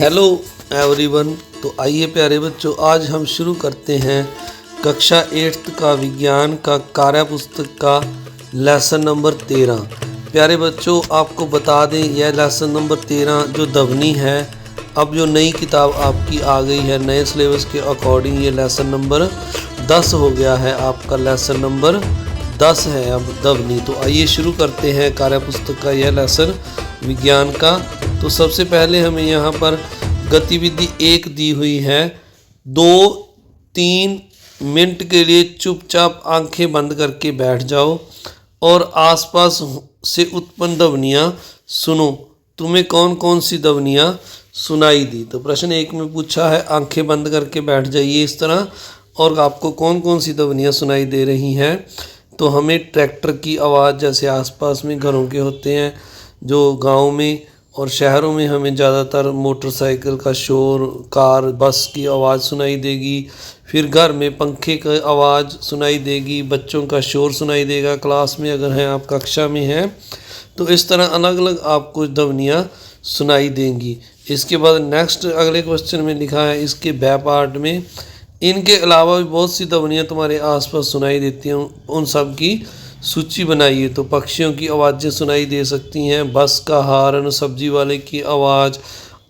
Hello everyone. तो आइए प्यारे बच्चों, आज हम शुरू करते हैं कक्षा 8th का विज्ञान का कार्य पुस्तक का लेसन नंबर 13। प्यारे बच्चों, आपको बता दें यह लेसन नंबर 13 जो ध्वनि है, अब जो नई किताब आपकी आ गई है नए सिलेबस के अकॉर्डिंग ये लेसन नंबर 10 हो गया है। आपका लेसन नंबर 10 है अब ध्वनि। तो आइए शुरू करते हैं कार्य पुस्तक का यह लेसन विज्ञान का। तो सबसे पहले हमें यहाँ पर गतिविधि 1 दी हुई है। 2-3 मिनट के लिए चुपचाप आंखें बंद करके बैठ जाओ और आसपास से उत्पन्न ध्वनियाँ सुनो। तुम्हें कौन कौन सी ध्वनियाँ सुनाई दी? तो प्रश्न 1 में पूछा है, आंखें बंद करके बैठ जाइए इस तरह, और आपको कौन कौन सी ध्वनियाँ सुनाई दे रही हैं? तो हमें ट्रैक्टर की आवाज़, जैसे आसपास में घरों के होते हैं जो गांव में और शहरों में, हमें ज़्यादातर मोटरसाइकिल का शोर, कार, बस की आवाज़ सुनाई देगी। फिर घर में पंखे की आवाज़ सुनाई देगी, बच्चों का शोर सुनाई देगा, क्लास में अगर हैं आप, कक्षा में हैं तो इस तरह अलग अलग आपको ध्वनियाँ सुनाई देंगी। इसके बाद नेक्स्ट अगले क्वेश्चन में लिखा है, इसके बै पार्ट में इनके अलावा भी बहुत सी ध्वनियाँ तुम्हारे आसपास सुनाई देती हैं, उन सब की सूची बनाइए। तो पक्षियों की आवाज़ें सुनाई दे सकती हैं, बस का हॉर्न, सब्जी वाले की आवाज़,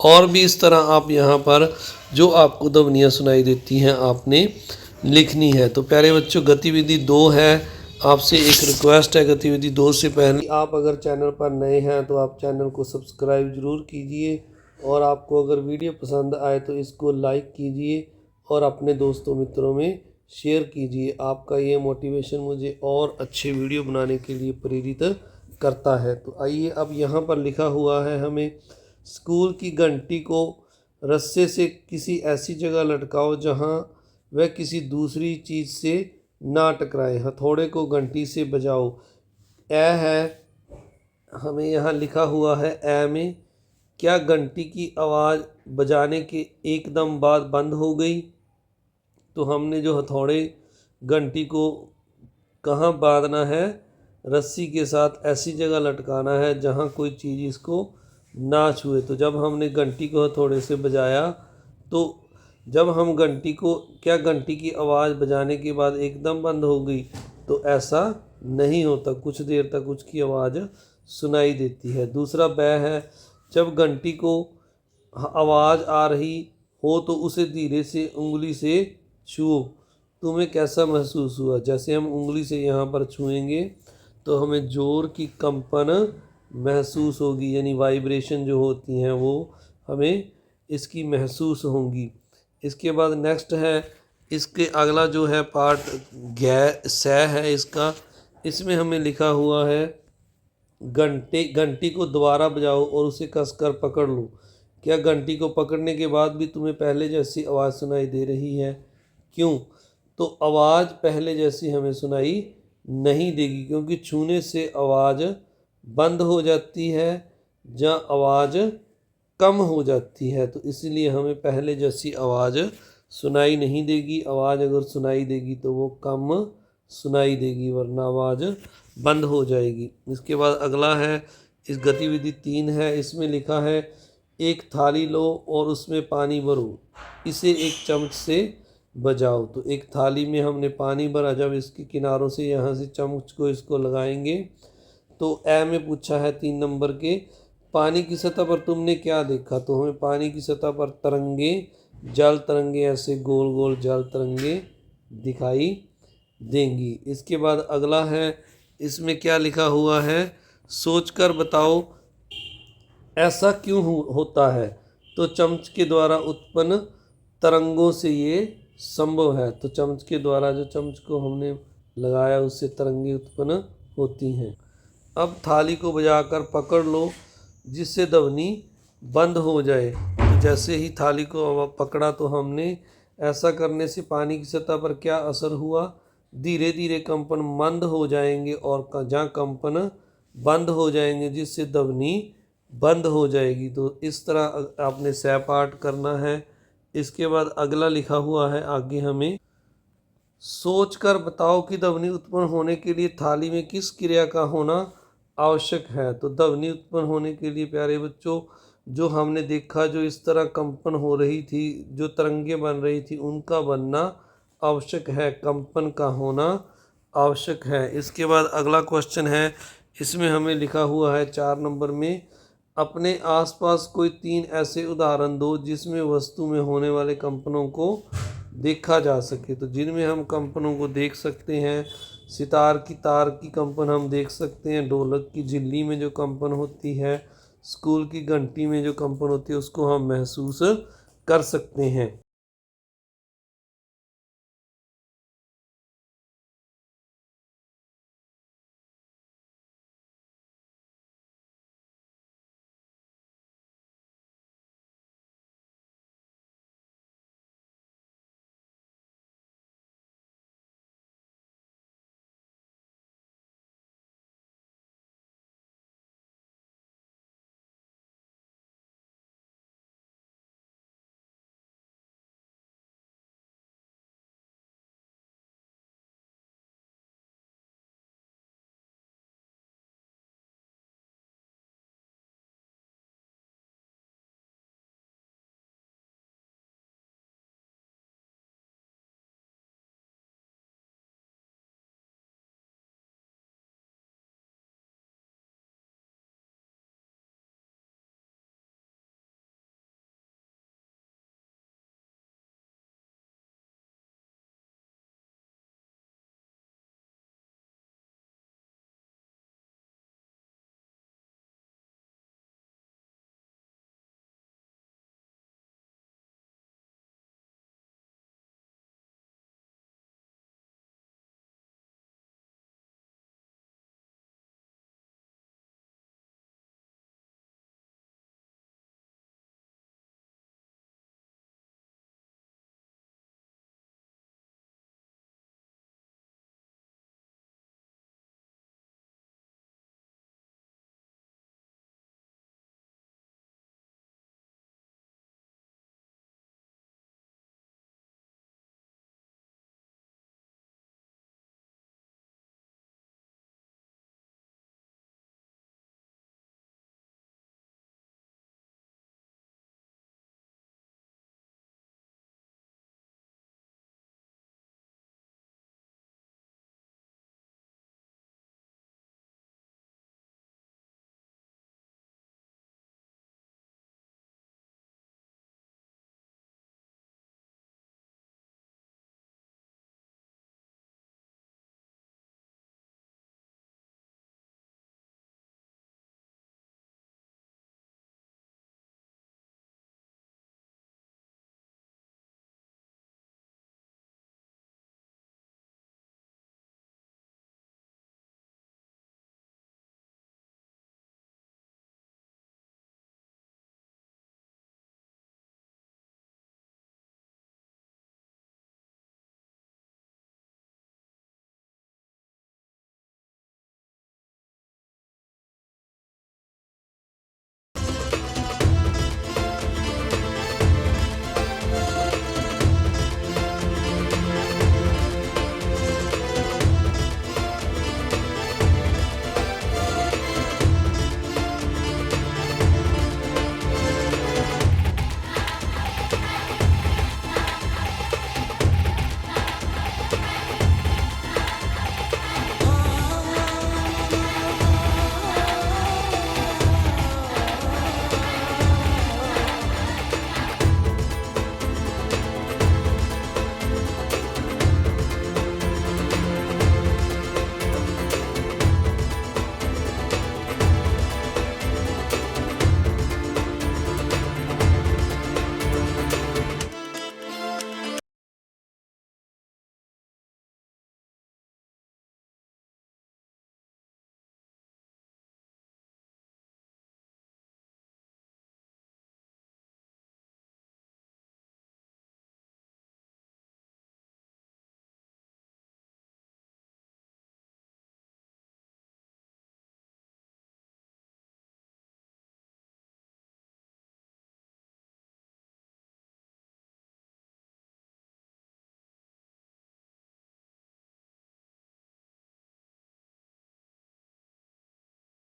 और भी इस तरह आप यहाँ पर जो आपको ध्वनियाँ सुनाई देती हैं आपने लिखनी है। तो प्यारे बच्चों, गतिविधि 2 है। आपसे एक रिक्वेस्ट है, गतिविधि 2 से पहले आप अगर चैनल पर नए हैं तो आप चैनल को सब्सक्राइब ज़रूर कीजिए, और आपको अगर वीडियो पसंद आए तो इसको लाइक कीजिए और अपने दोस्तों मित्रों में शेयर कीजिए। आपका ये मोटिवेशन मुझे और अच्छे वीडियो बनाने के लिए प्रेरित करता है। तो आइए, अब यहाँ पर लिखा हुआ है, हमें स्कूल की घंटी को रस्से से किसी ऐसी जगह लटकाओ जहाँ वह किसी दूसरी चीज़ से ना टकराए। हथौड़े को घंटी से बजाओ। ए है, हमें यहाँ लिखा हुआ है, ए में क्या घंटी की आवाज़ बजाने के एकदम बाद बंद हो गई? तो हमने जो हथौड़े घंटी को कहाँ बांधना है? रस्सी के साथ ऐसी जगह लटकाना है जहाँ कोई चीज़ इसको ना छुए। तो जब हमने घंटी को हथौड़े से बजाया, तो जब हम घंटी को, क्या घंटी की आवाज़ बजाने के बाद एकदम बंद हो गई? तो ऐसा नहीं होता, कुछ देर तक उसकी आवाज़ सुनाई देती है। दूसरा बै है, जब घंटी को आवाज़ आ रही हो तो उसे धीरे से उंगली से छुओ। तुम्हें कैसा महसूस हुआ? जैसे हम उंगली से यहाँ पर छुएंगे तो हमें जोर की कंपन महसूस होगी, यानी वाइब्रेशन जो होती हैं वो हमें इसकी महसूस होंगी। इसके बाद नेक्स्ट है, इसके अगला जो है पार्ट सह है इसका। इसमें हमें लिखा हुआ है, घंटी को दोबारा बजाओ और उसे कसकर पकड़ लो। क्या घंटी को पकड़ने के बाद भी तुम्हें पहले जैसी आवाज़ सुनाई दे रही है? क्यों? तो आवाज़ पहले जैसी हमें सुनाई नहीं देगी, क्योंकि छूने से आवाज़ बंद हो जाती है या आवाज़ कम हो जाती है। तो इसलिए हमें पहले जैसी आवाज़ सुनाई नहीं देगी। आवाज़ अगर सुनाई देगी तो वो कम सुनाई देगी, वरना आवाज़ बंद हो जाएगी। इसके बाद अगला है, इस गतिविधि 3 है। इसमें लिखा है, एक थाली लो और उसमें पानी भरो, इसे एक चम्मच से बजाओ। तो एक थाली में हमने पानी भरा, जब इसके किनारों से यहाँ से चम्मच को इसको लगाएंगे तो ए में पूछा है 3 नंबर के, पानी की सतह पर तुमने क्या देखा? तो हमें पानी की सतह पर तरंगे, जल तरंगे, ऐसे गोल गोल जल तरंगे दिखाई देंगी। इसके बाद अगला है, इसमें क्या लिखा हुआ है, सोचकर बताओ ऐसा क्यों होता है? तो चम्मच के द्वारा उत्पन्न तरंगों से ये संभव है। तो चम्मच के द्वारा, जो चम्मच को हमने लगाया उससे तरंगे उत्पन्न होती हैं। अब थाली को बजाकर पकड़ लो जिससे ध्वनि बंद हो जाए। तो जैसे ही थाली को पकड़ा तो हमने, ऐसा करने से पानी की सतह पर क्या असर हुआ? धीरे धीरे कंपन मंद हो जाएंगे, और जहाँ कंपन बंद हो जाएंगे जिससे ध्वनि बंद हो जाएगी। तो इस तरह आपने सह पाठ करना है। इसके बाद अगला लिखा हुआ है आगे, हमें सोच कर बताओ कि ध्वनि उत्पन्न होने के लिए थाली में किस क्रिया का होना आवश्यक है। तो ध्वनि उत्पन्न होने के लिए प्यारे बच्चों, जो हमने देखा जो इस तरह कंपन हो रही थी, जो तरंगें बन रही थी, उनका बनना आवश्यक है, कंपन का होना आवश्यक है। इसके बाद अगला क्वेश्चन है, इसमें हमें लिखा हुआ है 4 नंबर में, अपने आसपास कोई 3 ऐसे उदाहरण दो जिसमें वस्तु में होने वाले कंपनों को देखा जा सके। तो जिनमें हम कंपनों को देख सकते हैं, सितार की तार की कंपन हम देख सकते हैं, ढोलक की झिल्ली में जो कंपन होती है, स्कूल की घंटी में जो कंपन होती है, उसको हम महसूस कर सकते हैं।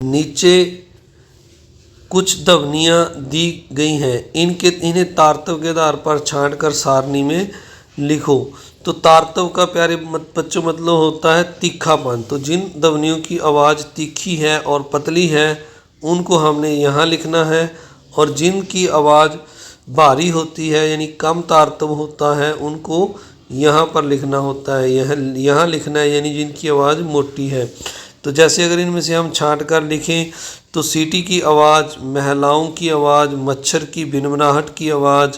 नीचे कुछ ध्वनियाँ दी गई हैं, इन्हें तारतव के आधार पर छांट कर सारणी में लिखो। तो तारतव का प्यारे बच्चों मतलब होता है तीखापन। तो जिन ध्वनियों की आवाज़ तीखी है और पतली है उनको हमने यहाँ लिखना है, और जिनकी आवाज़ भारी होती है यानी कम तारतव होता है उनको यहाँ पर लिखना होता है, यहाँ लिखना है, यानी जिनकी आवाज़ मोटी है। तो जैसे अगर इनमें से हम छांट कर लिखें तो सीटी की आवाज़, महिलाओं की आवाज़, मच्छर की भिनभिनाहट की आवाज़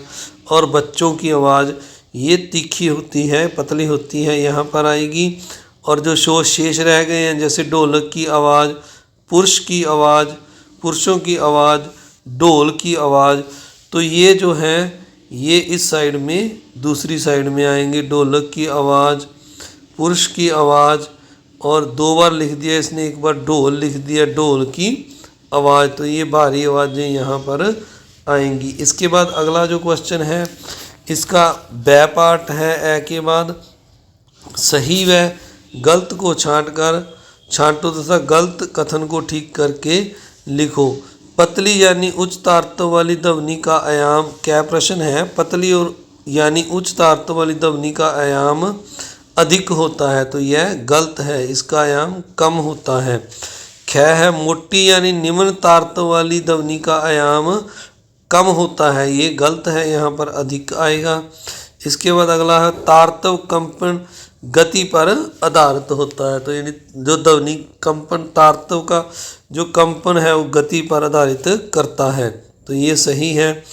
और बच्चों की आवाज़ ये तीखी होती है, पतली होती है, यहाँ पर आएगी। और जो शेष रह गए हैं जैसे ढोलक की आवाज़, पुरुष की आवाज़, पुरुषों की आवाज़, ढोल की आवाज़, तो ये जो हैं ये इस साइड में दूसरी साइड में आएंगे। ढोलक की आवाज़, पुरुष की आवाज़, और दो बार लिख दिया इसने, एक बार ढोल लिख दिया, ढोल की आवाज़, तो ये भारी आवाज़ें यहाँ पर आएंगी। इसके बाद अगला जो क्वेश्चन है इसका बै पार्ट है। ए के बाद सही व गलत को छांटो तथा गलत कथन को ठीक करके लिखो। पतली यानी उच्च तारतव वाली ध्वनि का आयाम, क्या प्रश्न है, पतली और यानी उच्च तारतव वाली ध्वनि का आयाम अधिक होता है, तो यह गलत है, इसका आयाम कम होता है। ख है मोटी यानी निम्न तारतव वाली ध्वनि का आयाम कम होता है, ये गलत है, यहाँ पर अधिक आएगा। इसके बाद अगला है तारतव कंपन गति पर आधारित होता है, तो यानी जो ध्वनि कंपन, तारतव का जो कंपन है वो गति पर आधारित करता है, तो ये सही है।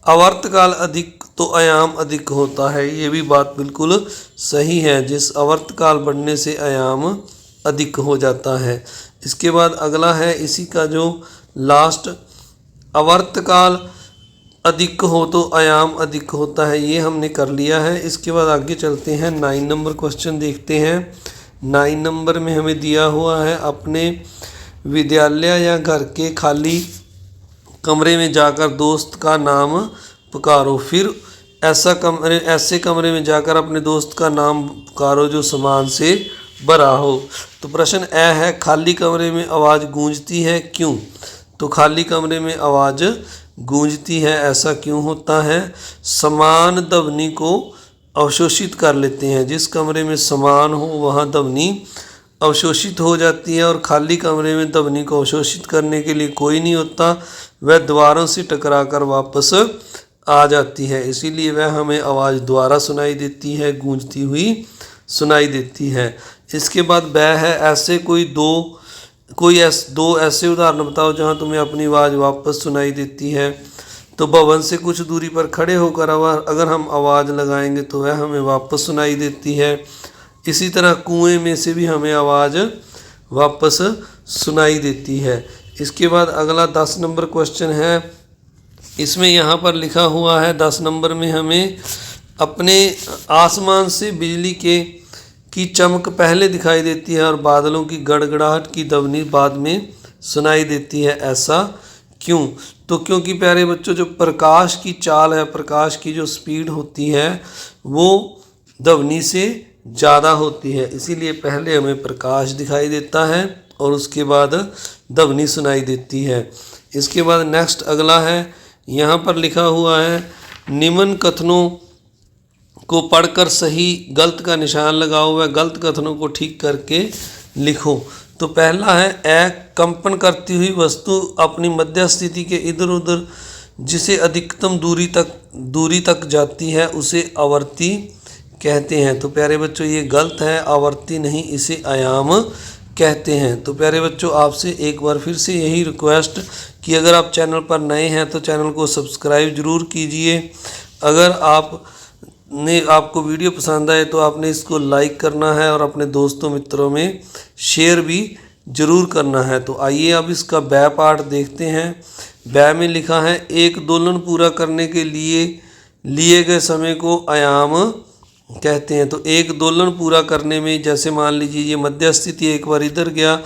आवर्तकाल अधिक तो आयाम अधिक होता है, ये भी बात बिल्कुल सही है, जिस आवर्तकाल बढ़ने से आयाम अधिक हो जाता है। इसके बाद अगला है इसी का जो लास्ट, आवर्तकाल अधिक हो तो आयाम अधिक होता है, ये हमने कर लिया है। इसके बाद आगे चलते हैं 9 नंबर क्वेश्चन देखते हैं। 9 नंबर में हमें दिया हुआ है अपने विद्यालय या घर के खाली कमरे में जाकर दोस्त का नाम पुकारो, फिर ऐसे कमरे में जाकर अपने दोस्त का नाम पुकारो जो सामान से भरा हो। तो प्रश्न ए है खाली कमरे में आवाज़ गूंजती है क्यों? तो खाली कमरे में आवाज़ गूंजती है, ऐसा क्यों होता है? समान ध्वनि को अवशोषित कर लेते हैं, जिस कमरे में समान हो वहाँ ध्वनि अवशोषित हो जाती है, और खाली कमरे में ध्वनि को अवशोषित करने के लिए कोई नहीं होता, वह दीवारों से टकराकर वापस आ जाती है, इसीलिए वह हमें आवाज़ दोबारा सुनाई देती है, गूंजती हुई सुनाई देती है। इसके बाद वह है ऐसे दो ऐसे उदाहरण बताओ जहां तुम्हें अपनी आवाज़ वापस सुनाई देती है। तो भवन से कुछ दूरी पर खड़े होकर अगर हम आवाज़ लगाएंगे तो वह हमें वापस सुनाई देती है। इसी तरह कुएं में से भी हमें आवाज़ वापस सुनाई देती है। इसके बाद अगला 10 नंबर क्वेश्चन है, इसमें यहाँ पर लिखा हुआ है 10 नंबर में हमें अपने आसमान से बिजली की चमक पहले दिखाई देती है और बादलों की गड़गड़ाहट की ध्वनि बाद में सुनाई देती है, ऐसा क्यों? तो क्योंकि प्यारे बच्चों जो प्रकाश की चाल है, प्रकाश की जो स्पीड होती है वो ध्वनि से ज़्यादा होती है, इसीलिए पहले हमें प्रकाश दिखाई देता है और उसके बाद ध्वनि सुनाई देती है। इसके बाद नेक्स्ट अगला है, यहाँ पर लिखा हुआ है निम्न कथनों को पढ़कर सही गलत का निशान लगाओ, वह गलत कथनों को ठीक करके लिखो। तो पहला है कंपन करती हुई वस्तु अपनी मध्य स्थिति के इधर उधर जिसे अधिकतम दूरी तक जाती है उसे आवर्ती कहते हैं। तो प्यारे बच्चों ये गलत है, आवर्ती नहीं, इसे आयाम कहते हैं। तो प्यारे बच्चों आपसे एक बार फिर से यही रिक्वेस्ट कि अगर आप चैनल पर नए हैं तो चैनल को सब्सक्राइब ज़रूर कीजिए। अगर आपको वीडियो पसंद आए तो आपने इसको लाइक करना है और अपने दोस्तों मित्रों में शेयर भी ज़रूर करना है। तो आइए अब इसका बै पार्ट देखते हैं। बै में लिखा है एक दोलन पूरा करने के लिए गए समय को आयाम कहते हैं। तो एक दोलन पूरा करने में जैसे मान लीजिए ये मध्य स्थिति एक बार इधर गया,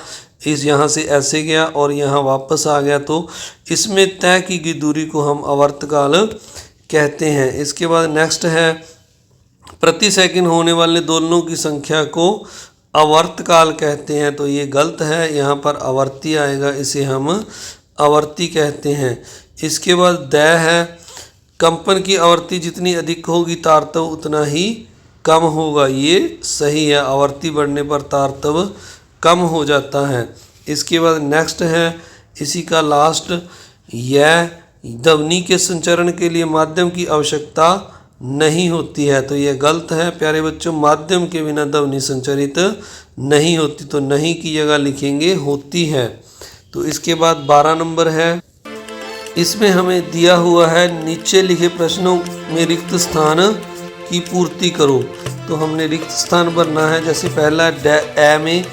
इस यहाँ से ऐसे गया और यहाँ वापस आ गया, तो इसमें तय की गई दूरी को हम आवर्तकाल कहते हैं। इसके बाद नेक्स्ट है प्रति सेकंड होने वाले दोलनों की संख्या को आवर्तकाल कहते हैं। तो ये गलत है, यहाँ पर आवर्ती आएगा, इसे हम आवर्ती कहते हैं। इसके बाद द है, कंपन की आवृत्ति जितनी अधिक होगी तारतव उतना ही कम होगा। ये सही है, आवर्ती बढ़ने पर तारतव कम हो जाता है। इसके बाद नेक्स्ट है इसी का लास्ट, यह ध्वनि के संचरण के लिए माध्यम की आवश्यकता नहीं होती है। तो यह गलत है प्यारे बच्चों, माध्यम के बिना ध्वनि संचरित नहीं होती। तो नहीं की जगह लिखेंगे होती है। तो इसके बाद 12 नंबर है, इसमें हमें दिया हुआ है नीचे लिखे प्रश्नों में रिक्त स्थान की पूर्ति करो। तो हमने रिक्त स्थान भरना है। जैसे पहला ए में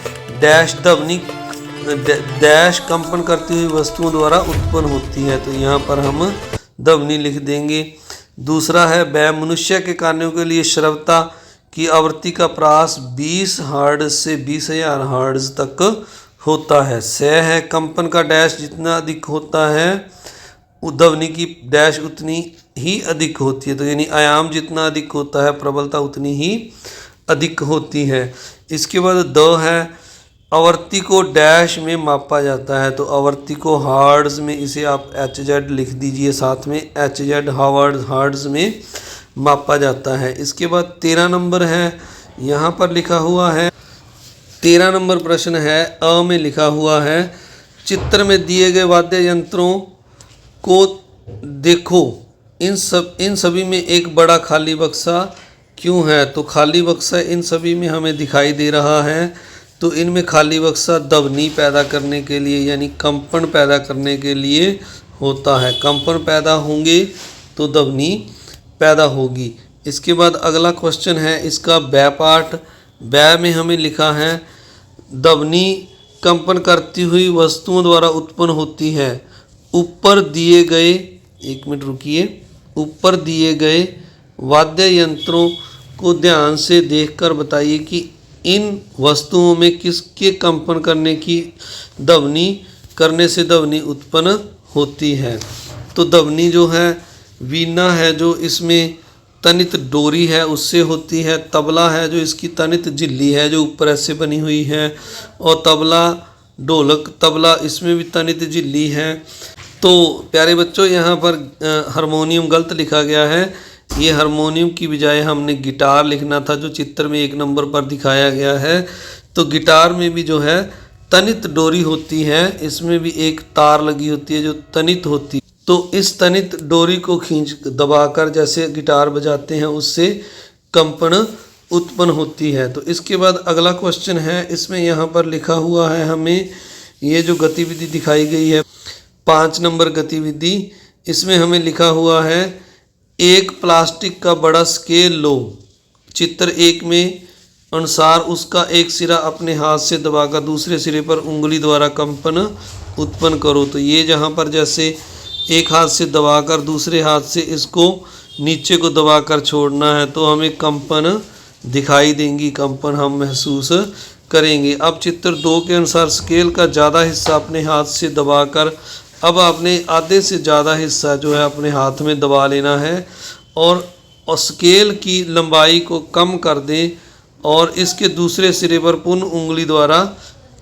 डैश ध्वनि डैश कंपन करती हुई वस्तुओं द्वारा उत्पन्न होती है। तो यहाँ पर हम ध्वनि लिख देंगे। दूसरा है ब मनुष्य के कानों के लिए श्रव्यता की आवृत्ति का प्रयास 20 हर्ट्ज से 20,000 हर्ट्ज तक होता है। स है कंपन का डैश जितना अधिक होता है ध्वनि की डैश उतनी ही अधिक होती है। तो यानी आयाम जितना अधिक होता है प्रबलता उतनी ही अधिक होती है। इसके बाद द है, आवृत्ति को डैश में मापा जाता है। तो आवृत्ति को हर्ट्ज में, इसे आप HZ लिख दीजिए साथ में, HZ हर्ट्ज में मापा जाता है। इसके बाद 13 नंबर है, यहाँ पर लिखा हुआ है 13 नंबर प्रश्न है, अ में लिखा हुआ है चित्र में दिए गए वाद्य यंत्रों को देखो, इन सभी में एक बड़ा खाली बक्सा क्यों है। तो खाली बक्सा इन सभी में हमें दिखाई दे रहा है। तो इनमें खाली बक्सा ध्वनि पैदा करने के लिए यानी कंपन पैदा करने के लिए होता है। कंपन पैदा होंगे तो ध्वनि पैदा होगी। इसके बाद अगला क्वेश्चन है इसका ब पार्ट। ब में हमें लिखा है ध्वनि कंपन करती हुई वस्तुओं द्वारा उत्पन्न होती है। ऊपर दिए गए, एक मिनट रुकिए, ऊपर दिए गए वाद्य यंत्रों को ध्यान से देखकर बताइए कि इन वस्तुओं में किसके कंपन करने से ध्वनि उत्पन्न होती है। तो ध्वनि जो है वीणा है जो इसमें तनित डोरी है उससे होती है। तबला है जो इसकी तनित झिल्ली है जो ऊपर ऐसे बनी हुई है। और तबला ढोलक तबला इसमें भी तनित झिल्ली है। तो प्यारे बच्चों यहाँ पर हारमोनियम गलत लिखा गया है। ये हारमोनियम की बजाय हमने गिटार लिखना था जो चित्र में 1 नंबर पर दिखाया गया है। तो गिटार में भी जो है तनित डोरी होती है, इसमें भी एक तार लगी होती है जो तनित होती है। तो इस तनित डोरी को खींच दबाकर जैसे गिटार बजाते हैं उससे कंपन उत्पन्न होती है। तो इसके बाद अगला क्वेश्चन है, इसमें यहाँ पर लिखा हुआ है हमें ये जो गतिविधि दिखाई गई है 5 नंबर गतिविधि, इसमें हमें लिखा हुआ है एक प्लास्टिक का बड़ा स्केल लो, चित्र 1 में अनुसार उसका एक सिरा अपने हाथ से दबाकर दूसरे सिरे पर उंगली द्वारा कंपन उत्पन्न करो। तो ये जहाँ पर जैसे एक हाथ से दबाकर दूसरे हाथ से इसको नीचे को दबाकर छोड़ना है तो हमें कंपन दिखाई देंगी, कंपन हम महसूस करेंगे। अब चित्र 2 के अनुसार स्केल का ज़्यादा हिस्सा अपने हाथ से दबाकर अब आपने आधे से ज़्यादा हिस्सा जो है अपने हाथ में दबा लेना है और स्केल की लंबाई को कम कर दें और इसके दूसरे सिरे पर पुनः उंगली द्वारा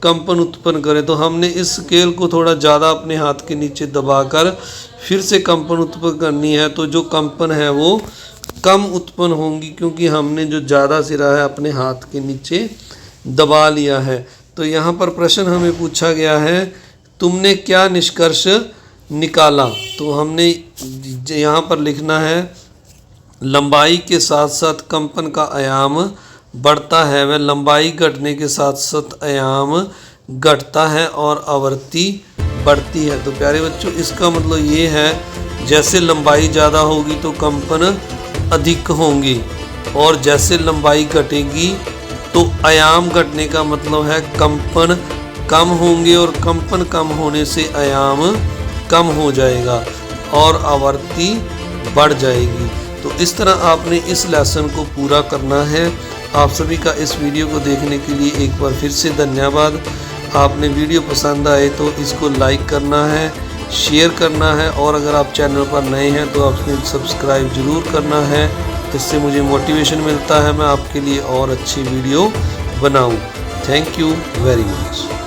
कंपन उत्पन्न करें। तो हमने इस स्केल को थोड़ा ज़्यादा अपने हाथ के नीचे दबाकर फिर से कंपन उत्पन्न करनी है। तो जो कंपन है वो कम उत्पन्न होंगी क्योंकि हमने जो ज़्यादा सिरा है अपने हाथ के नीचे दबा लिया है। तो यहाँ पर प्रश्न हमें पूछा गया है तुमने क्या निष्कर्ष निकाला। तो हमने यहाँ पर लिखना है लंबाई के साथ साथ कंपन का आयाम बढ़ता है, वह लंबाई घटने के साथ साथ आयाम घटता है और आवृत्ति बढ़ती है। तो प्यारे बच्चों इसका मतलब ये है जैसे लंबाई ज़्यादा होगी तो कंपन अधिक होंगे और जैसे लंबाई घटेगी तो आयाम घटने का मतलब है कंपन कम होंगे और कंपन कम होने से आयाम कम हो जाएगा और आवृत्ति बढ़ जाएगी। तो इस तरह आपने इस लेसन को पूरा करना है। आप सभी का इस वीडियो को देखने के लिए एक बार फिर से धन्यवाद। आपने वीडियो पसंद आए तो इसको लाइक करना है, शेयर करना है और अगर आप चैनल पर नए हैं तो आपने सब्सक्राइब ज़रूर करना है। इससे मुझे मोटिवेशन मिलता है मैं आपके लिए और अच्छी वीडियो बनाऊं। Thank you very much.